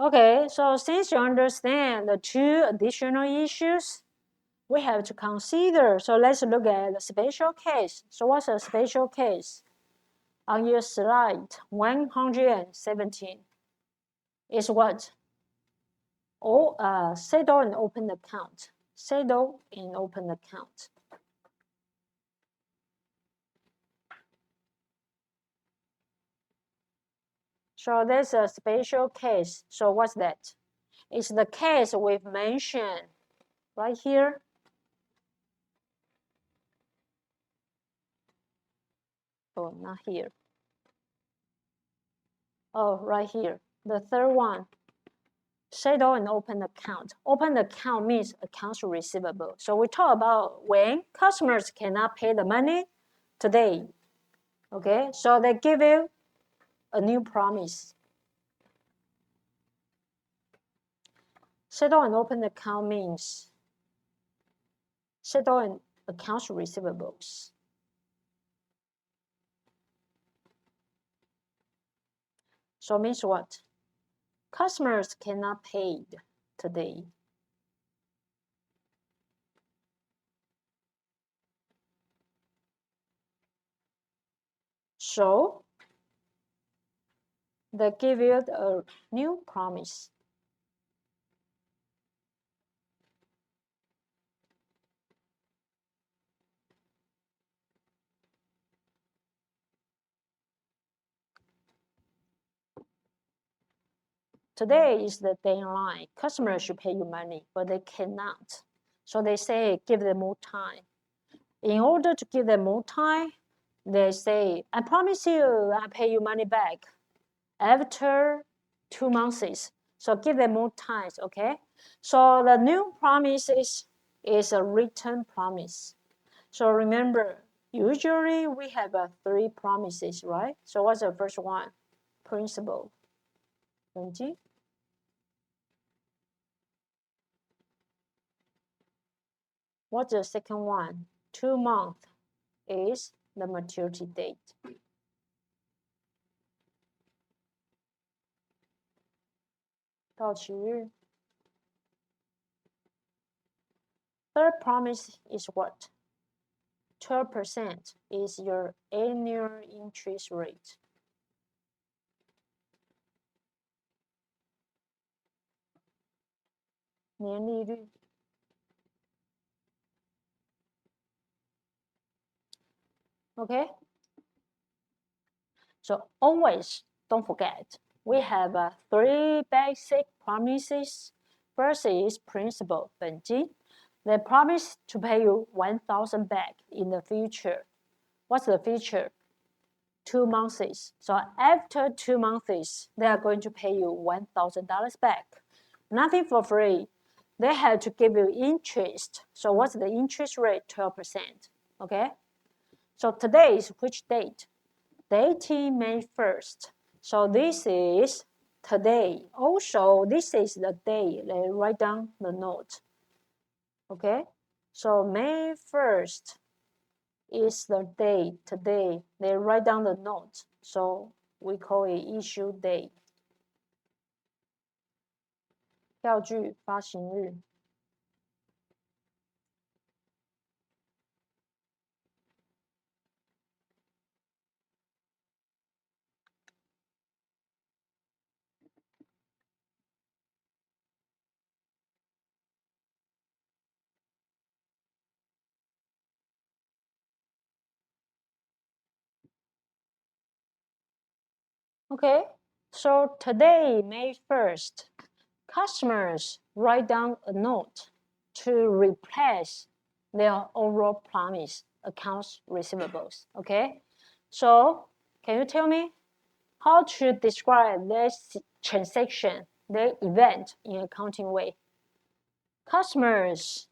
Okay, so since you understand the two additional issues, we have to consider. So let's look at the special case. So what's a special case? On your slide 117 is what? Settle and open account. Settle and open account. So that's a special case. So what's that? It's the case we've mentioned right here. Oh, not here. Oh, right here. The third one. Settle and open account. Open account means accounts receivable. So we talk about when customers cannot pay the money today. Okay, so they give you a new promise. Settle and open account means settle and accounts receivables. So it means what? Customers cannot pay today. So they give you a new promise. Today is the deadline. Customers should pay you money, but they cannot. So they say, give them more time. In order to give them more time, they say, I promise you, I pay you money back after 2 months. So give them more time, okay? So the new promise is a written promise. So remember, usually we have 3 promises, right? So what's the first one? Principal. Benji? What's the second one? 2 months is the maturity date. Third promise is what? 12% is your annual interest rate. Okay? So always don't forget, we have 3 basic promises. First is principal, 本金. They promise to pay you 1,000 back in the future. What's the future? 2 months. So after 2 months, they are going to pay you $1,000 back. Nothing for free. They have to give you interest. So what's the interest rate? 12%. Okay? So today is which date? Dating May 1st. So this is today. Also, this is the day. They write down the note. Okay? So May 1st is the day today. They write down the note. So we call it issue day. 票据发行日。Okay, so today, May 1st, customers write down a note to replace their overall promise accounts receivables. Okay, so can you tell me how to describe this transaction, the event in accounting way? Customers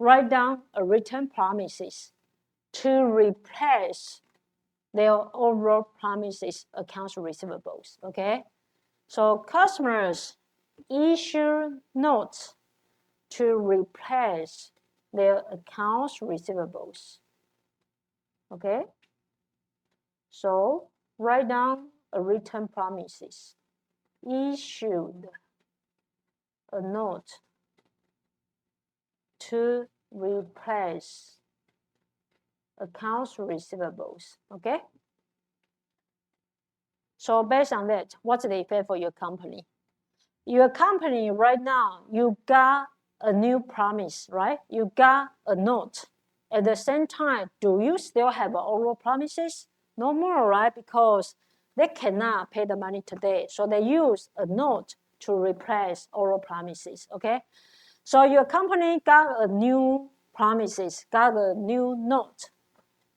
write down a written promises to replace their overall promises accounts receivables. Okay, so customers issue notes to replace their accounts receivables. Okay, so write down a written promises. issued a note to replace accounts receivables. Okay? So based on that, what's the effect for your company? Your company right now, you got a new promise, right? You got a note. At the same time, do you still have oral promises? No more, right? Because they cannot pay the money today. So they use a note to replace oral promises, okay? So your company got a new promises, got a new note.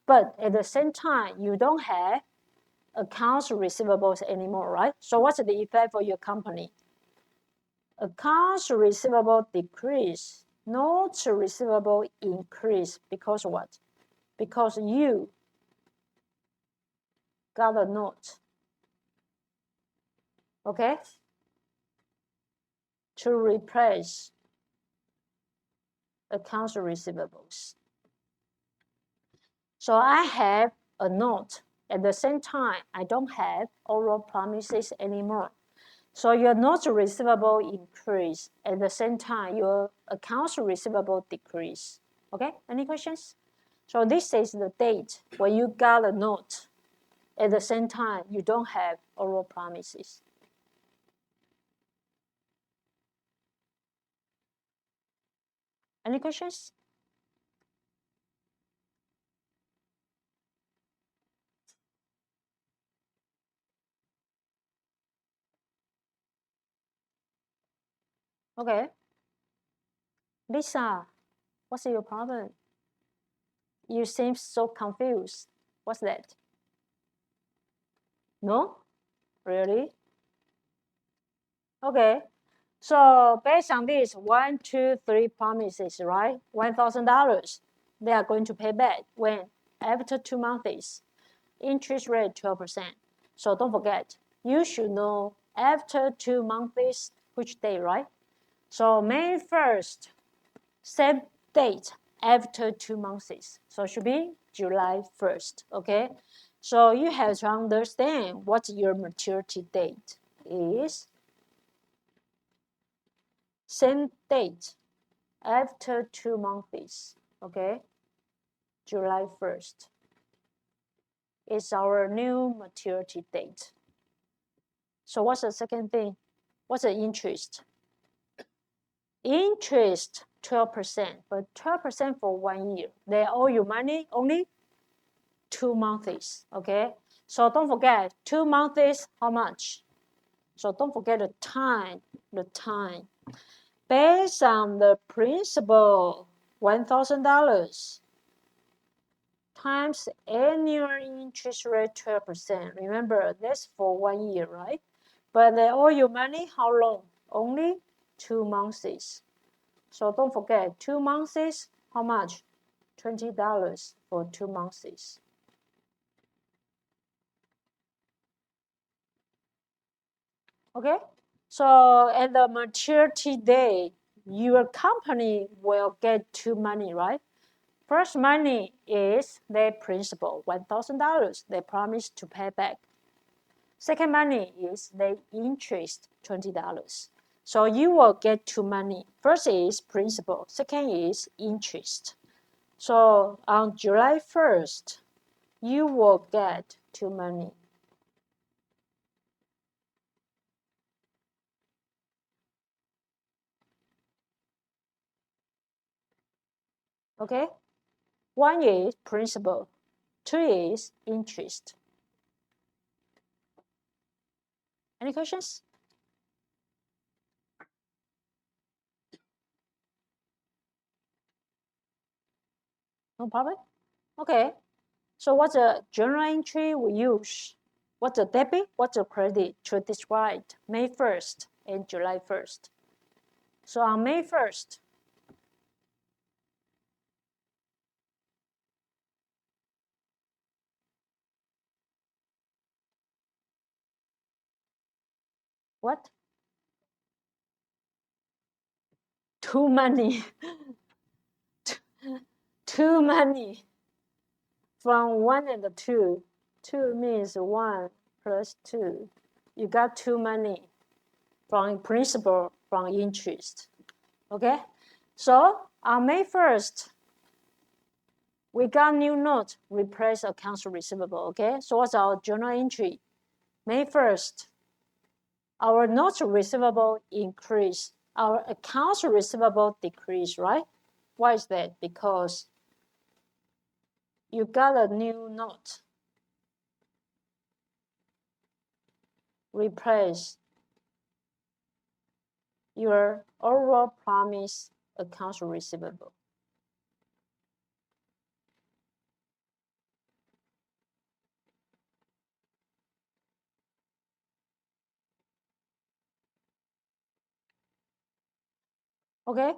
But at the same time, you don't have accounts receivables anymore, right? So what's the effect for your company? Accounts receivable decrease, notes receivable increase. Because what? Because you got a note, okay, to replace accounts receivables. So I have a note. At the same time, I don't have oral promises anymore. So your notes receivable increase. At the same time, your accounts receivable decrease. Okay, any questions? So this is the date when you got a note. At the same time, you don't have oral promises. Any questions? Okay. Lisa, what's your problem? You seem so confused. What's that? No? Really? Okay. So based on this, 1, 2, 3 promises, right? $1,000. They are going to pay back when? After 2 months. Interest rate 12%. So don't forget, you should know after 2 months, which day, right? So May 1st, same date after 2 months. So it should be July 1st, okay? So you have to understand what your maturity date is. Same date after 2 months, okay? July 1st is our new maturity date. So what's the second thing? What's the interest? Interest 12%, but 12% for 1 year. They owe you money only 2 months, okay? So don't forget, 2 months, how much? So don't forget the time. Based on the principal, $1,000 times annual interest rate 12%. Remember, that's for 1 year, right? But they owe you money, how long? Only 2 months. So don't forget, 2 months, how much? $20 for 2 months. Okay? So at the maturity day, your company will get 2 money, right? First money is their principal, $1,000. They promise to pay back. Second money is the interest, $20. So you will get 2 money. First is principal, second is interest. So on July 1st, you will get 2 money. Okay? One is principal, 2 is interest. Any questions? No problem? Okay. So what's a journal entry we use? What's a debit? What's a credit to describe May 1st and July 1st? So on May 1st, what? Two money. Two money. From 1 and 2. 2 means 1 plus 2. You got 2 money. from principal, from interest. Okay, so on May 1st, we got new note, replace accounts receivable. Okay, so what's our journal entry? May 1st, our notes receivable increase, our accounts receivable decrease, right? Why is that? Because you got a new note, replace your overall promise accounts receivable. Okay,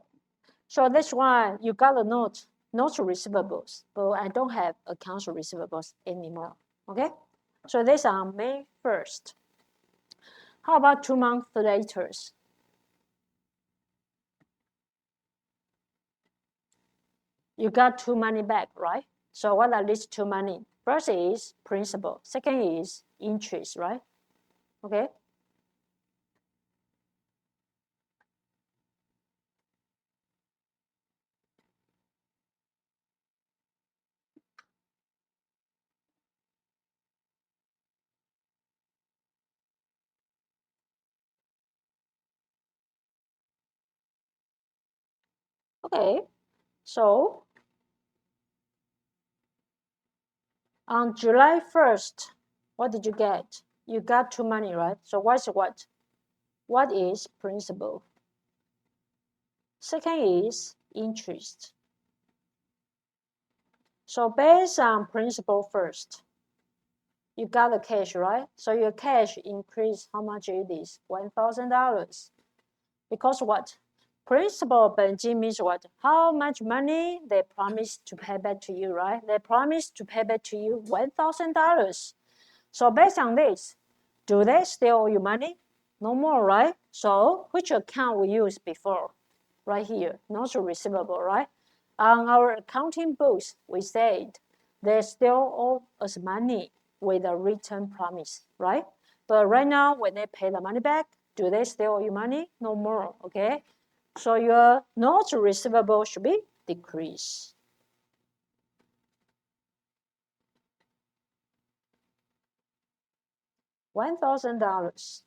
so that's why you got a notes receivables, but I don't have accounts receivables anymore. Okay, so this on May 1st. How about 2 months later? You got 2 money back, right? So what are these 2 money? First is principal, second is interest, right? Okay. Okay, so on July 1st, what did you get? You got 2 money, right? So what's what? What is principal? Second is interest. So based on principal first, you got the cash, right? So your cash increase, how much it is? $1,000. Because what? Principal 本金 means what? How much money they promise to pay back to you, right? They promise to pay back to you $1,000. So based on this, do they still owe you money? No more, right? So which account we used before? Right here, notes receivable, right? On our accounting books, we said they still owe us money with a written promise, right? But right now, when they pay the money back, do they still owe you money? No more, okay? So your notes receivable should be decreased. $1,000.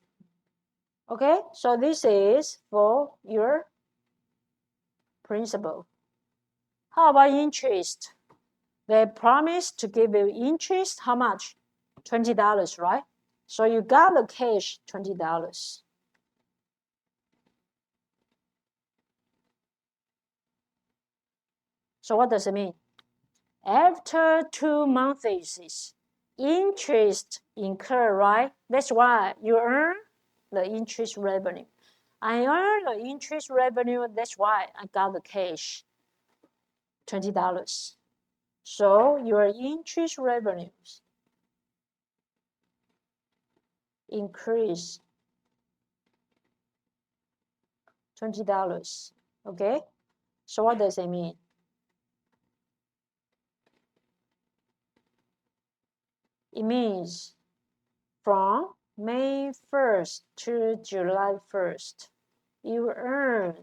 Okay, so this is for your principal. How about interest? They promise to give you interest, how much? $20, right? So you got the cash, $20. So what does it mean? After 2 months, interest incur, right? That's why you earn the interest revenue. I earn the interest revenue, that's why I got the cash, $20. So your interest revenues increase $20. Okay? So what does it mean? It means from May 1st to July 1st, you earned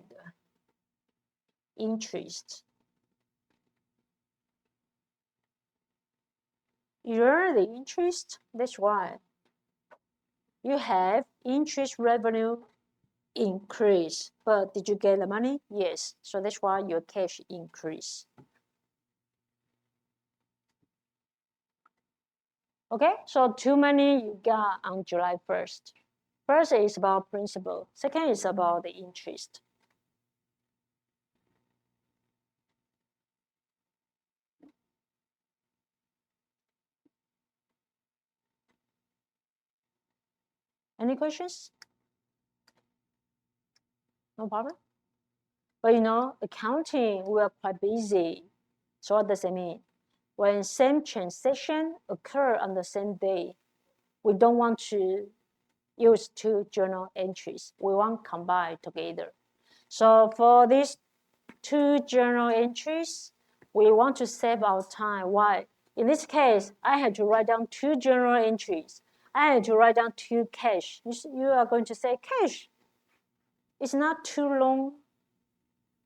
interest. You earn the interest, that's why you have interest revenue increase. But did you get the money? Yes. So that's why your cash increase. Okay, so 2 money you got on July 1st. First is about principal. Second is about the interest. Any questions? No problem? But accounting, we are quite busy. So what does it mean? When same transaction occur on the same day, we don't want to use 2 journal entries. We want combine together. So for these 2 journal entries, we want to save our time. Why? In this case, I had to write down 2 journal entries. I had to write down 2 cash. You are going to say, cash, it's not too long,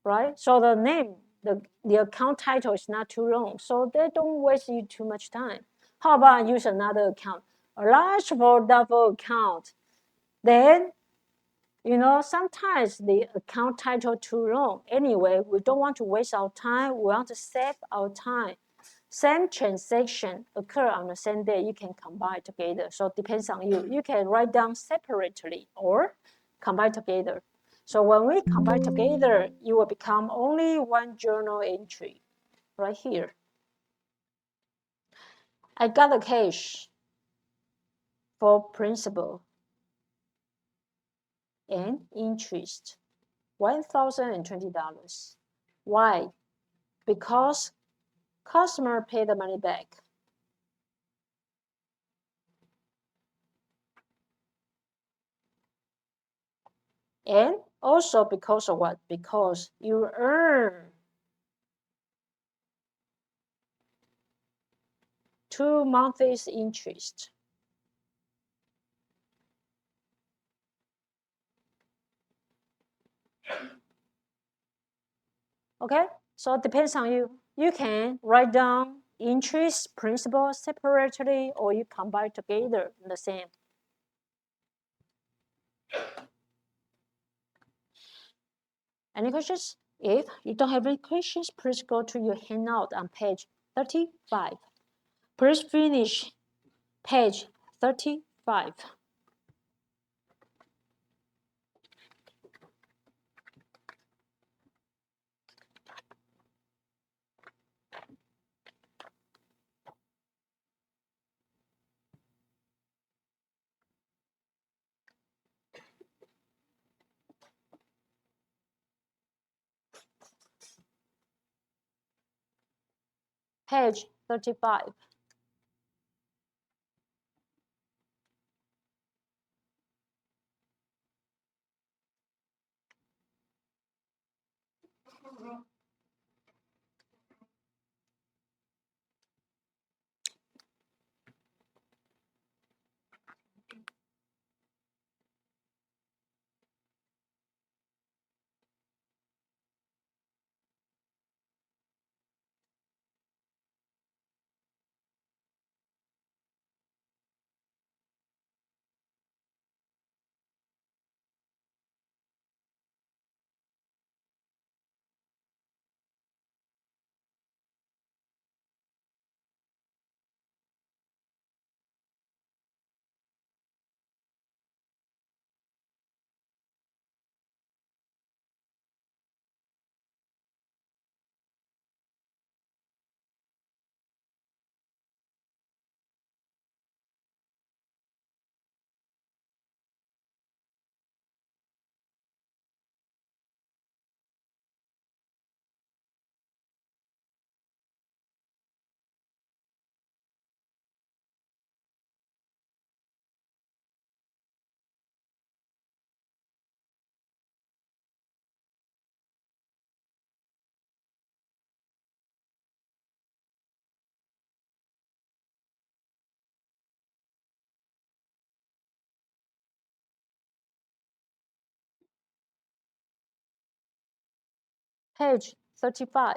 right? So the name, the account title is not too long, so they don't waste you too much time. How about I use another account, a large for double account? Then, sometimes the account title too long. Anyway, we don't want to waste our time. We want to save our time. Same transaction occur on the same day. You can combine together. So it depends on you. You can write down separately or combine together. So when we combine together, it will become only one journal entry right here. I got the cash for principal and interest, $1,020. Why? Because customer paid the money back. And also because of what? Because you earn 2 months interest. Okay, so it depends on you. You can write down interest, principal separately, or you combine together the same. Any questions? If you don't have any questions, please go to your handout on page 35. Please finish page 35. Page 35. Page 35.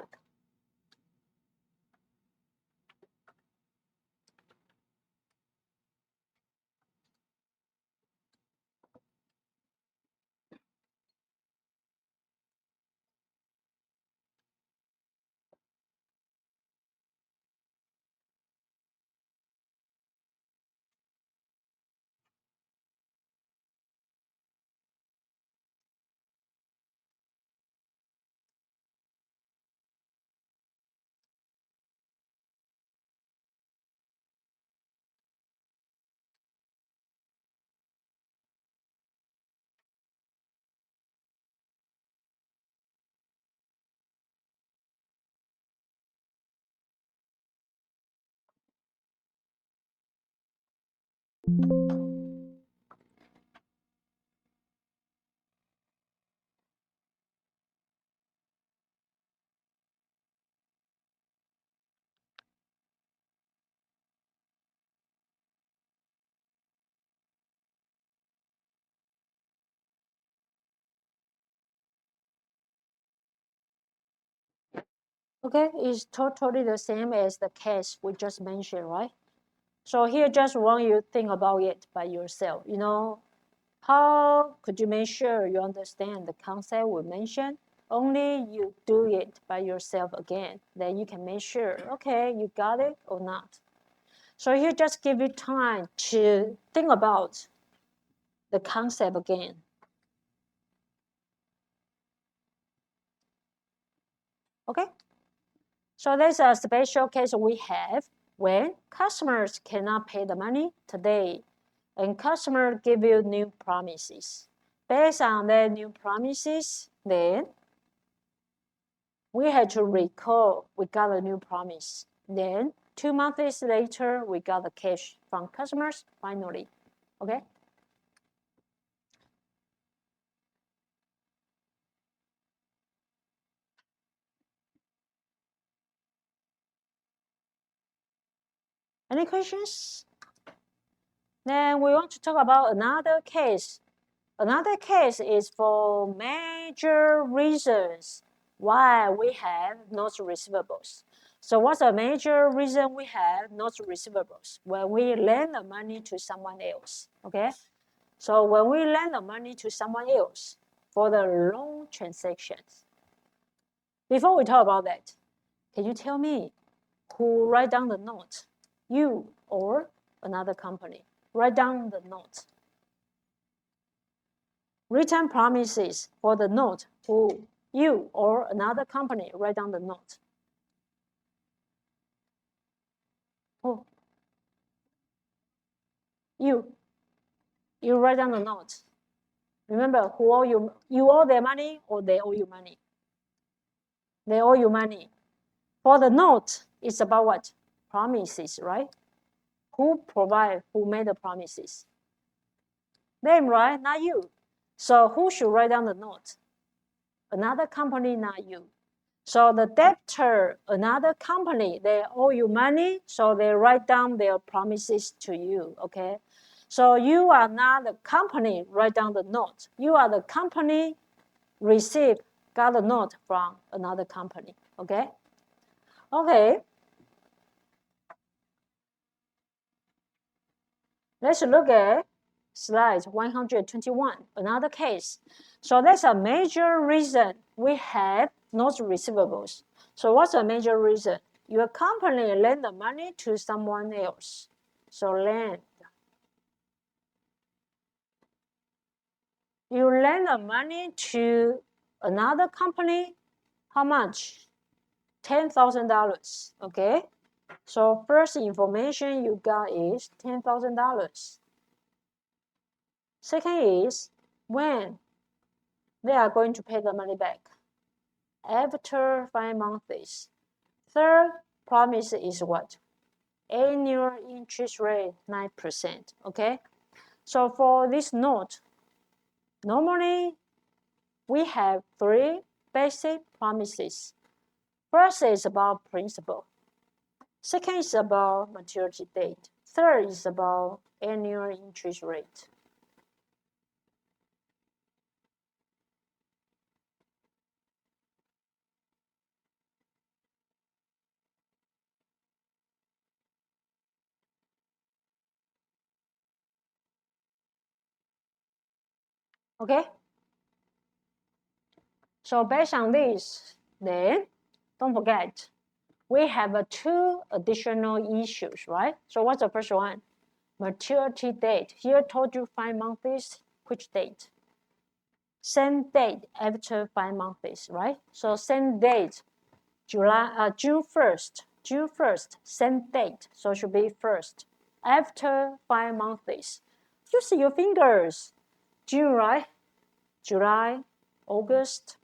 Okay, it's totally the same as the case we just mentioned, right? So here, just want you to think about it by yourself. How could you make sure you understand the concept we mentioned? Only you do it by yourself again. Then you can make sure, okay, you got it or not. So here, just give you time to think about the concept again. Okay? So there's a special case we have when customers cannot pay the money today and customer give you new promises. Based on their new promises, then we had to recall we got a new promise. Then 2 months later, we got the cash from customers finally. Okay? Any questions? Then we want to talk about another case. Another case is for major reasons why we have notes receivables. So what's a major reason we have notes receivables? When we lend the money to someone else, okay? So when we lend the money to someone else for the loan transactions. Before we talk about that, can you tell me who write down the note? You or another company? Write down the note. Written promises for the note who you or another company write down the note. Oh, you write down the note. Remember, who owe you owe their money or they owe you money? They owe you money. For the note, it's about what? Promises, right? Who made the promises? Them, right? Not you. So who should write down the note? Another company, not you. So the debtor, another company, they owe you money, so they write down their promises to you, okay? So you are not the company, write down the note. You are the company, got a note from another company, okay? Okay. Let's look at slide 121, another case. So that's a major reason we have notes receivables. So what's a major reason? Your company lend the money to someone else. So lend. You lend the money to another company. How much? $10,000. Okay. So first information you got is $10,000. Second is when they are going to pay the money back. After 5 months. Third promise is what? Annual interest rate 9%. Okay. So for this note, normally we have 3 basic promises. First is about principal. Second is about maturity date. Third is about annual interest rate. Okay? So based on this, then don't forget, we have 2 additional issues, right? So what's the first one? Maturity date. Here told you 5 months. Which date? Same date after 5 months, right? So same date, June 1st. June 1st, same date. So it should be first. After 5 months. Use your fingers. June, right? July, August,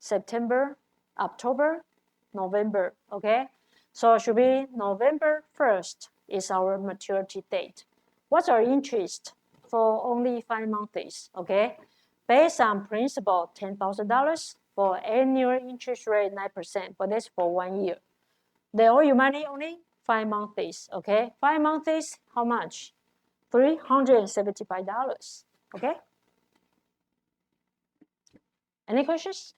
September, October, November, okay? So it should be November 1st is our maturity date. What's our interest for only 5 months, okay? Based on principal, $10,000 for annual interest rate 9%, but that's for 1 year. They owe you money only 5 months, okay? 5 months, how much? $375, okay? Any questions?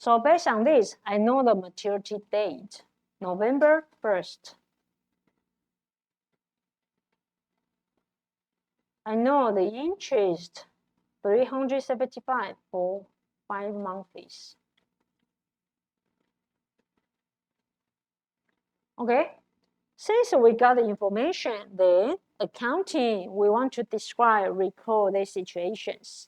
So based on this, I know the maturity date, November 1st. I know the interest, 375 for 5 months. Okay, since we got the information, then accounting, we want to describe, recall these situations.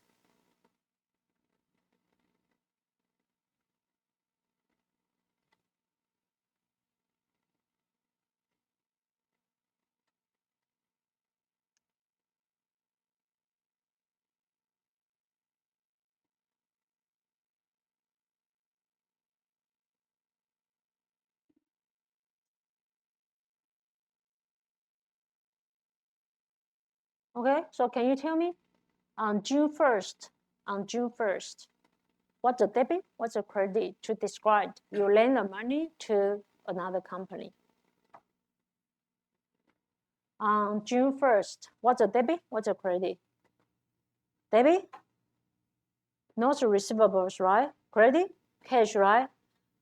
Okay, so can you tell me on June 1st, what's a debit, what's a credit to describe you lend the money to another company? On June 1st, what's a debit, what's a credit? Debit, notes receivables, right? Credit, cash, right?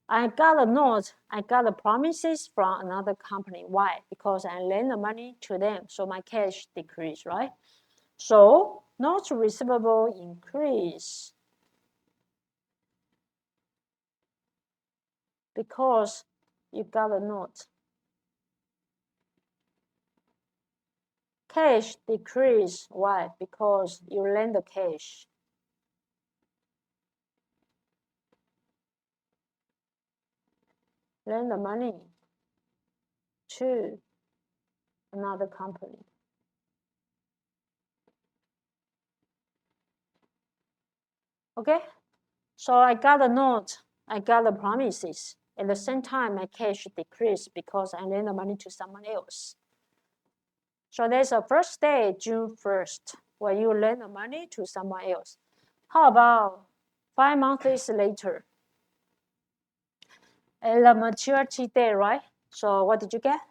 I got a note, I got the promises from another company. Why? Because I lend the money to them, so my cash decrease, right? So notes receivable increase because you got a note. Cash decrease. Why? Because you lend the cash. Lend the money to another company. Okay? So I got a note, I got the promises. At the same time, my cash decreased because I lend the money to someone else. So there's a first day, June 1st, when you lend the money to someone else. How about 5 months later? At the maturity day, right? So what did you get?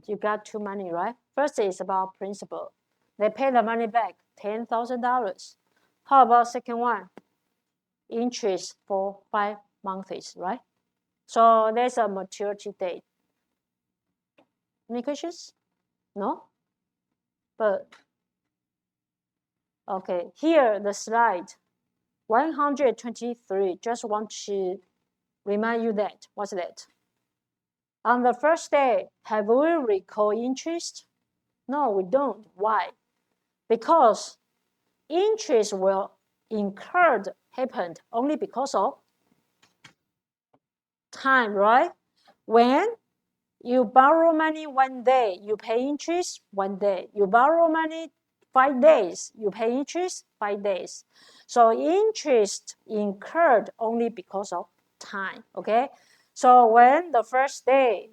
You got 2 money, right? First is about principal. They pay the money back, $10,000. How about second one? Interest for 5 months, right? So there's a maturity date. Any questions? No? But, okay, here the slide, 123, just want to remind you that. What's that? On the first day, have we recalled interest? No, we don't. Why? Because interest will incurred happened only because of time, right? When you borrow money 1 day, you pay interest 1 day. You borrow money 5 days, you pay interest 5 days. So interest incurred only because of time, okay? So when the first day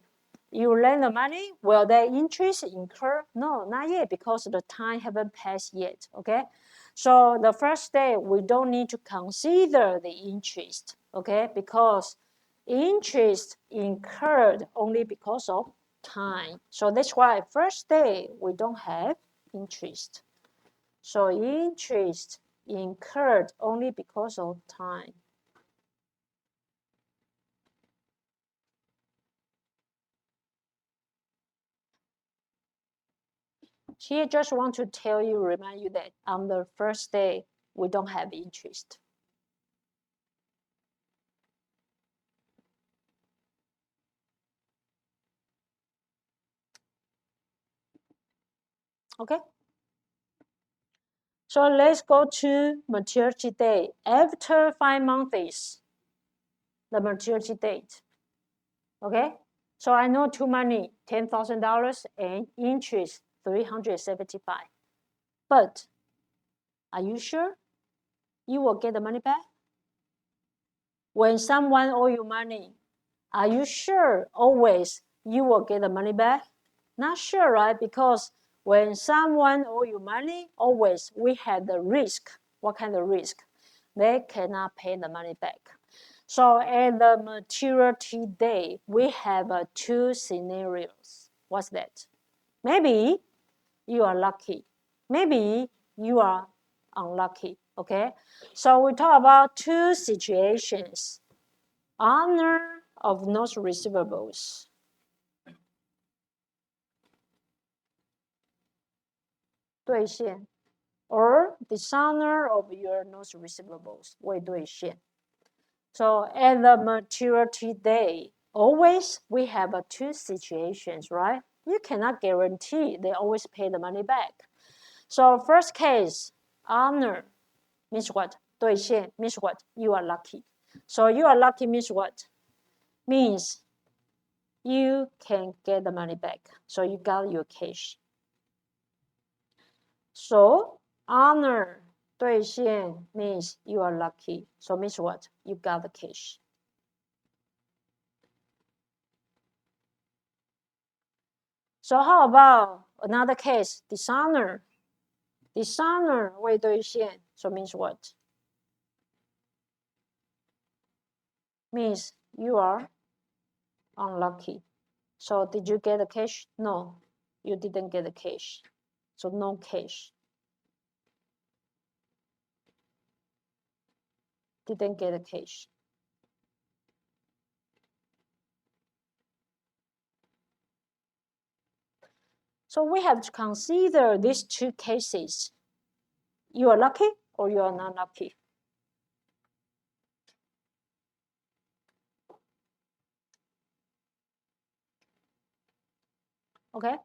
you lend the money, will the interest incur? No, not yet, because the time haven't passed yet, okay? So the first day, we don't need to consider the interest, okay? Because interest incurred only because of time. So that's why first day, we don't have interest. So interest incurred only because of time. Here, just want to tell you, remind you that on the first day, we don't have interest. Okay? So let's go to maturity date. After 5 months, the maturity date. Okay? So I know 2 money, $10,000 and interest 375. But are you sure you will get the money back? When someone owe you money, are you sure always you will get the money back? Not sure, right? Because when someone owe you money, always we have the risk. What kind of risk? They cannot pay the money back. So at the maturity day, we have 2 scenarios. What's that? Maybe you are lucky. Maybe you are unlucky, okay? So we talk about 2 situations. honor of notes receivables. Or dishonor of your notes receivables. 未兑现. So at the maturity day, always we have two situations, right? You cannot guarantee they always pay the money back. So first case, honor means what? 兑现 means what? You are lucky. So you are lucky means what? Means you can get the money back. So you got your cash. So honor 兑现 means you are lucky. So means what? You got the cash. So how about another case? Dishonor. Dishonor 未兑现. So means what? Means you are unlucky. So did you get the cash? No, you didn't get the cash. So no cash. Didn't get the cash. So we have to consider these two cases. You are lucky or you are not lucky. Okay?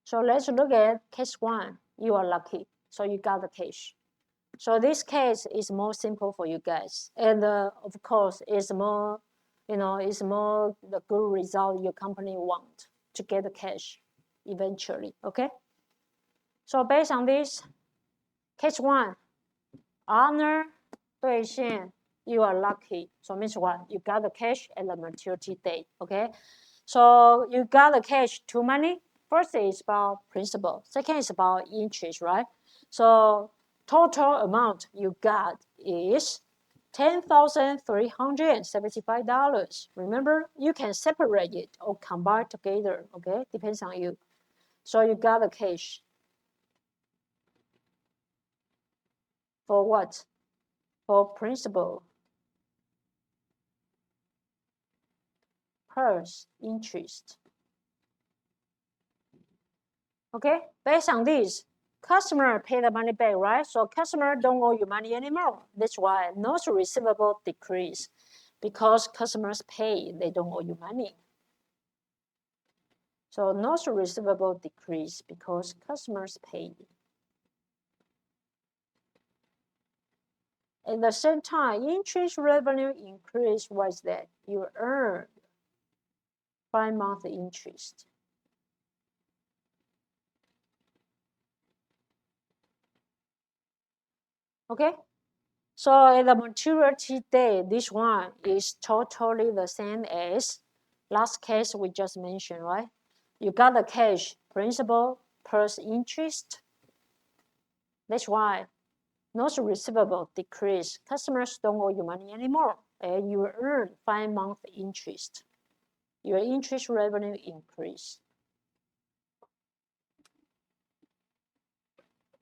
So let's look at case 1. You are lucky. So you got the cash. So this case is more simple for you guys. And of course, it's more, it's more the good result your company want to get the cash eventually, okay? So based on this, case 1, honor 兑现, you are lucky. So means what? You got the cash at the maturity date, okay? So you got the cash, two money. First is about principal. Second is about interest, right? So total amount you got is $10,375. Remember, you can separate it or combine together, okay? Depends on you. So you got the cash. For what? For principal plus interest. Okay, based on this, customer pay the money back, right? So customer don't owe you money anymore. That's why notes receivable decrease because customers pay, they don't owe you money. So notes receivable decrease because customers pay. At the same time, interest revenue increase. What is that? You earn 5-month interest. Okay, so at the maturity date, this one is totally the same as last case we just mentioned, right? You got the cash, principal plus interest. That's why notes receivable decrease. Customers don't owe you money anymore, and you earn 5-month interest. Your interest revenue increase.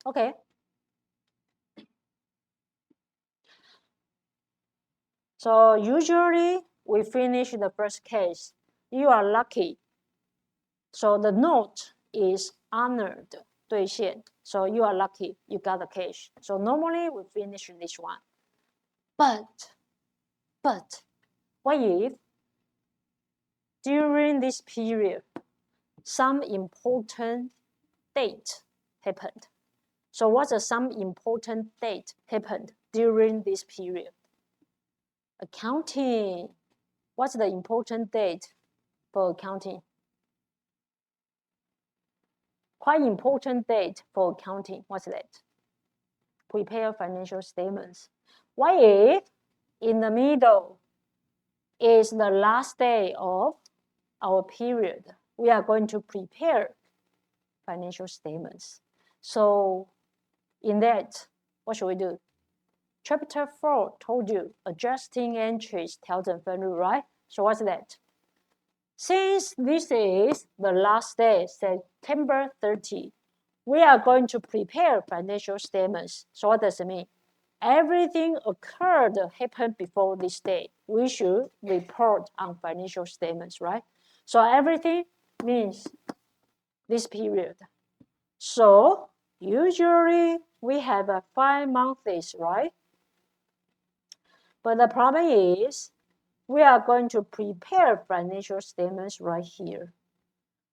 Okay. So usually we finish the first case. You are lucky. So the note is honored, 兑现. So you are lucky, you got the cash. So normally we finish this one. But, what if during this period, some important date happened? So what's some important date happened during this period? Accounting. What's the important date for accounting? Quite important date for accounting. What's that? Prepare financial statements. What if in the middle is the last day of our period? We are going to prepare financial statements. So in that, what should we do? Chapter 4 told you adjusting entries, 调整分录, right? So what's that? Since this is the last day, September 30, we are going to prepare financial statements. So what does it mean? Everything happened before this day. We should report on financial statements, right? So everything means this period. So usually we have 5 months, right? But the problem is we are going to prepare financial statements right here.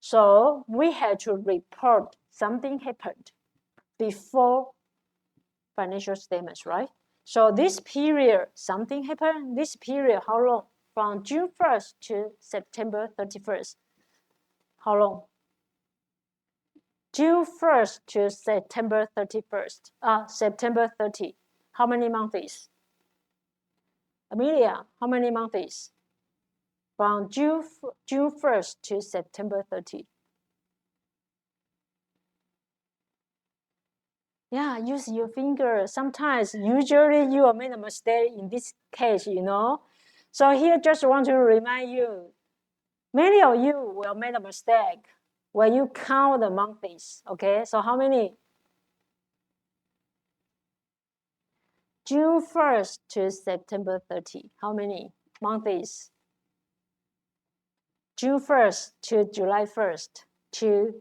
So we had to report something happened before financial statements, right? So this period, something happened. This period, how long? From June 1st to September 31st. How long? June 1st to September 31st. September 30. How many months? Amelia, how many months? From June 1st to September 30. Yeah, use your finger. Sometimes, usually you will make a mistake in this case, So here just want to remind you, many of you will make a mistake when you count the months, okay? So how many? June 1st to September 30. How many months? June 1st to July 1st to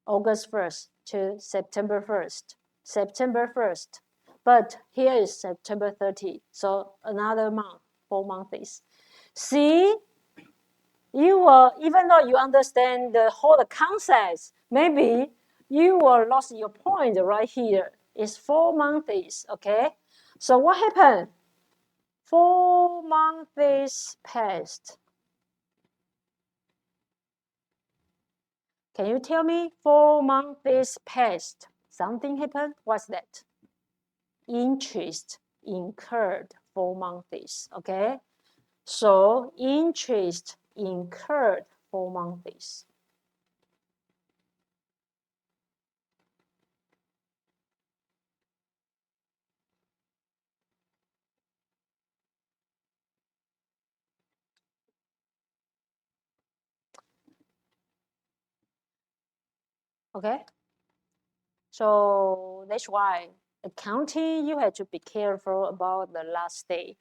August 1st to September 1st. September 1st. But here is September 30. So another month, 4 months. See, you will, even though you understand the whole concept, maybe you will lost your point right here. It's 4 months, okay? So what happened? 4 months passed. Can you tell me 4 months passed? Something happened? What's that? Interest incurred 4 months, okay? So interest incurred 4 months. Okay? So that's why accounting, you have to be careful about the last day.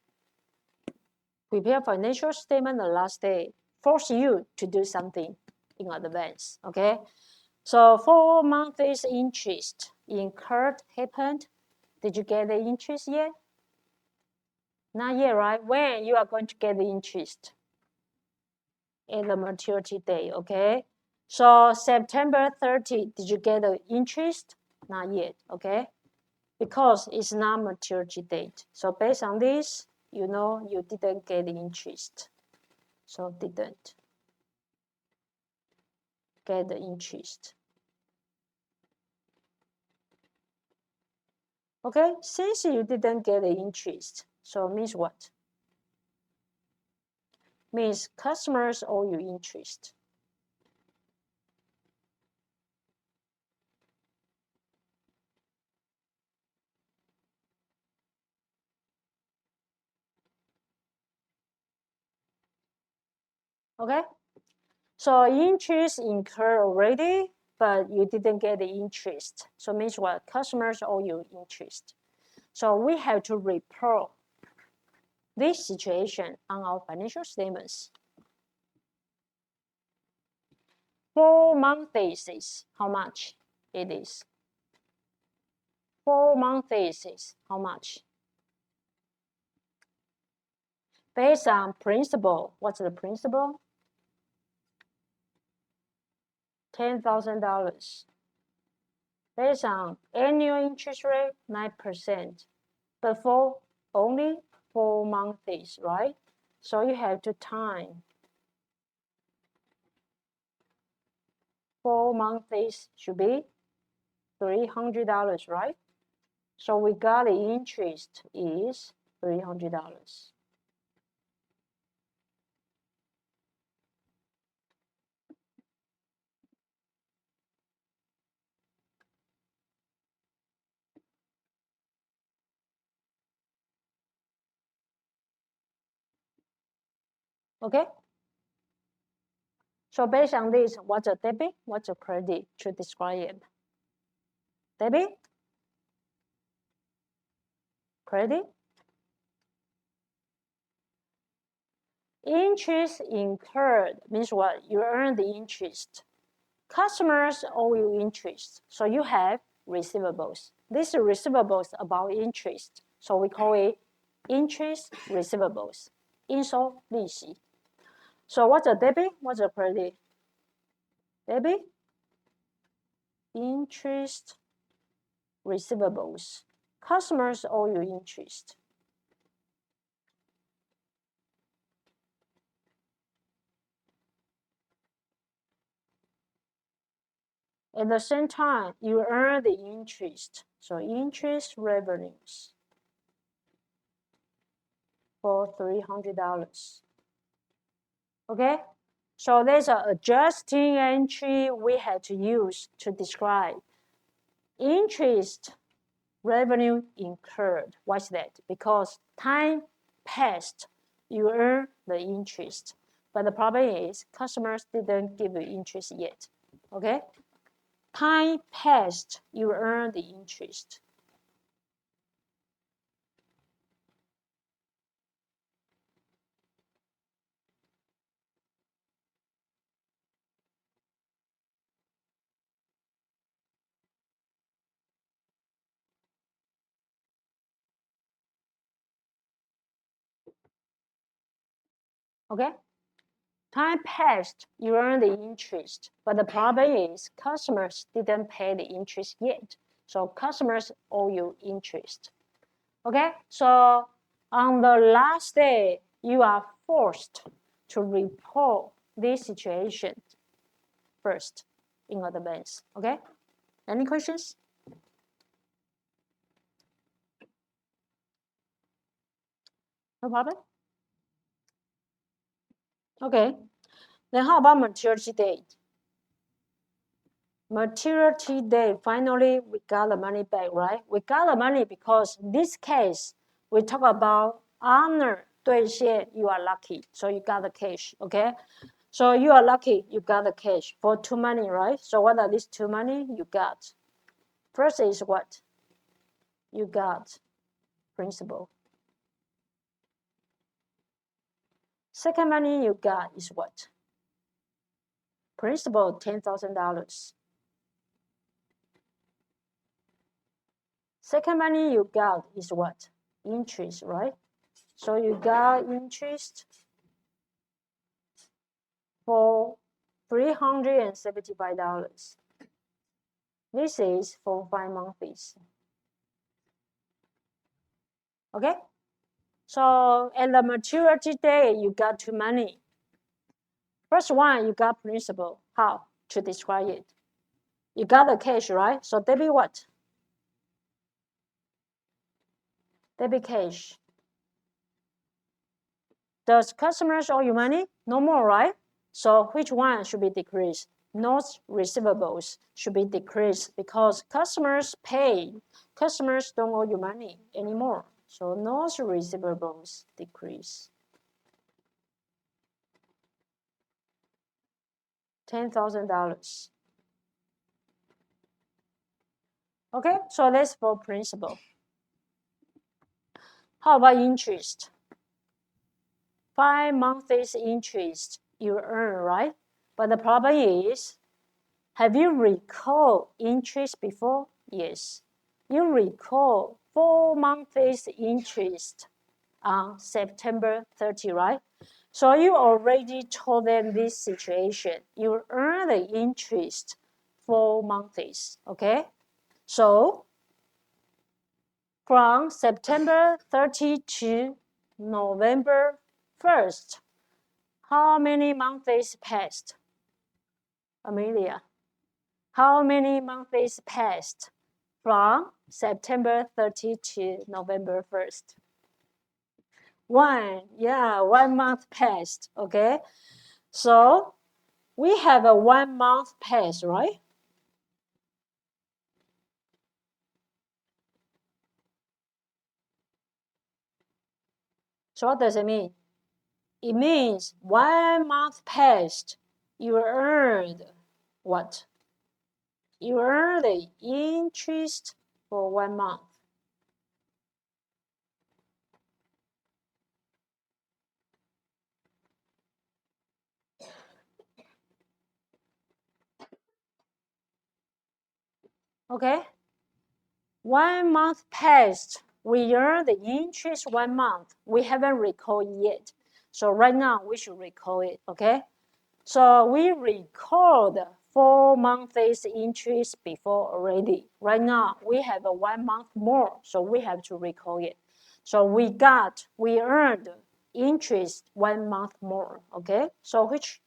Prepare financial statement the last day. Force you to do something in advance, okay? So 4 months interest incurred happened. Did you get the interest yet? Not yet, right? When you are going to get the interest? In the maturity date, okay? So September 30, did you get the interest? Not yet, okay? Because it's not maturity date. So based on this, you know you didn't get the interest. So didn't get the interest. Okay, since you didn't get the interest, so means what? Means customers owe you interest. Okay, so interest incurred already, but you didn't get the interest. So means what? Customers owe you interest. So we have to report this situation on our financial statements. 4 months is how much it is? 4 months is how much? Based on principal, what's the principal? $10,000. Based on annual interest rate, 9%. But for only 4 months, right? So you have to time 4 months should be $300, right? So we got the interest is $300. Okay? So based on this, what's a debit, what's a credit to describe it? Debit, credit. Interest incurred means what? You earn the interest. Customers owe you interest. So you have receivables. These receivables about interest. So we call it interest receivables. 应收利息. So what's a debit? What's a credit? Debit, interest receivables. Customers owe you interest. At the same time, you earn the interest. So interest revenues for $300. Okay? So there's an adjusting entry we had to use to describe interest revenue incurred. What's that? Because time passed, you earn the interest. But the problem is customers didn't give you interest yet. Okay? Time passed, you earn the interest. Okay? Time passed, you earn the interest. But the problem is customers didn't pay the interest yet. So customers owe you interest. Okay? So on the last day, you are forced to report this situation first in advance. Okay? Any questions? No problem? Okay. Then how about maturity date? Maturity date, finally, we got the money back, right? We got the money because this case, we talk about honor, 兑现, you are lucky. So you got the cash, okay? So you are lucky, you got the cash for 2 money, right? So what are these 2 money you got? First is what? You got principal. Second money you got is what? Principal, $10,000. Second money you got is what? Interest, right? So you got interest for $375. This is for 5 months. Okay? So at the maturity date, you got 2 money. First one, you got principal. How to describe it? You got the cash, right? So debit what? Debit cash. Does customers owe you money? No more, right? So which one should be decreased? Notes receivables should be decreased because customers pay. Customers don't owe you money anymore. So notes receivables decrease. $10,000. Okay, so that's for principal. How about interest? 5 months interest you earn, right? But the problem is, have you recalled interest before? Yes. You recall 4 months interest on September 30, right? So you already told them this situation. You earn the interest 4 months, okay? So from September 30 to November 1st, how many months passed? Amelia, how many months passed from September 30 to November 1st? 1, yeah, 1 month passed, okay? So we have a 1 month pass, right? So what does it mean? It means 1 month passed, you earned what? You earned the interest for 1 month. Okay? 1 month passed. We earned the interest 1 month. We haven't recalled yet. So right now we should recall it, okay? So we record 4 months interest before already. Right now we have a 1 month more, so we have to recall it. So we earned interest 1 month more, okay? So which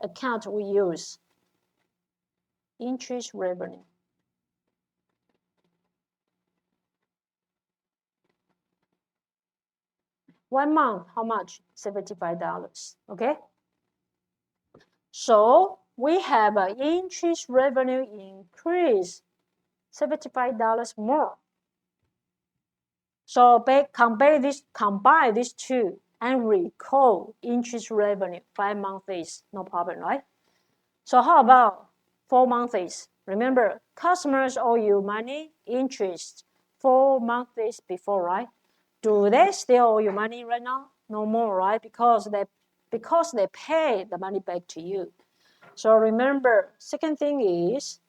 account we use? Interest revenue. 1 month, how much? $75, okay? So we have an interest revenue increase $75 more. So combine these two and recall interest revenue 5 months, no problem, right? So how about 4 months? Remember, customers owe you money, interest 4 months before, right? Do they still owe you money right now? No more, right? Because they pay the money back to you. So remember, second thing is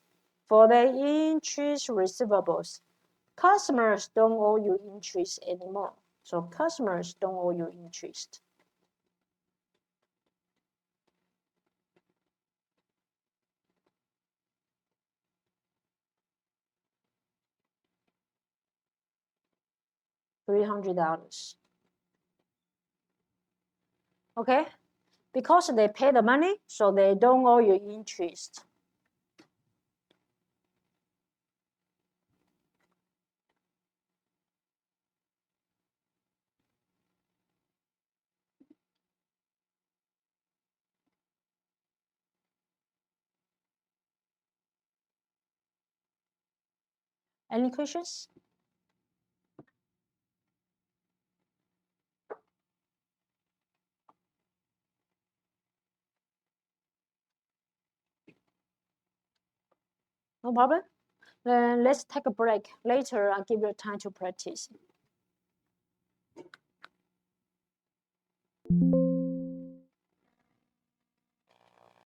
for the interest receivables, customers don't owe you interest anymore. So customers don't owe you interest. $300. Okay? Because they pay the money, so they don't owe you interest. Any questions? No problem? Then let's take a break. Later, I'll give you time to practice.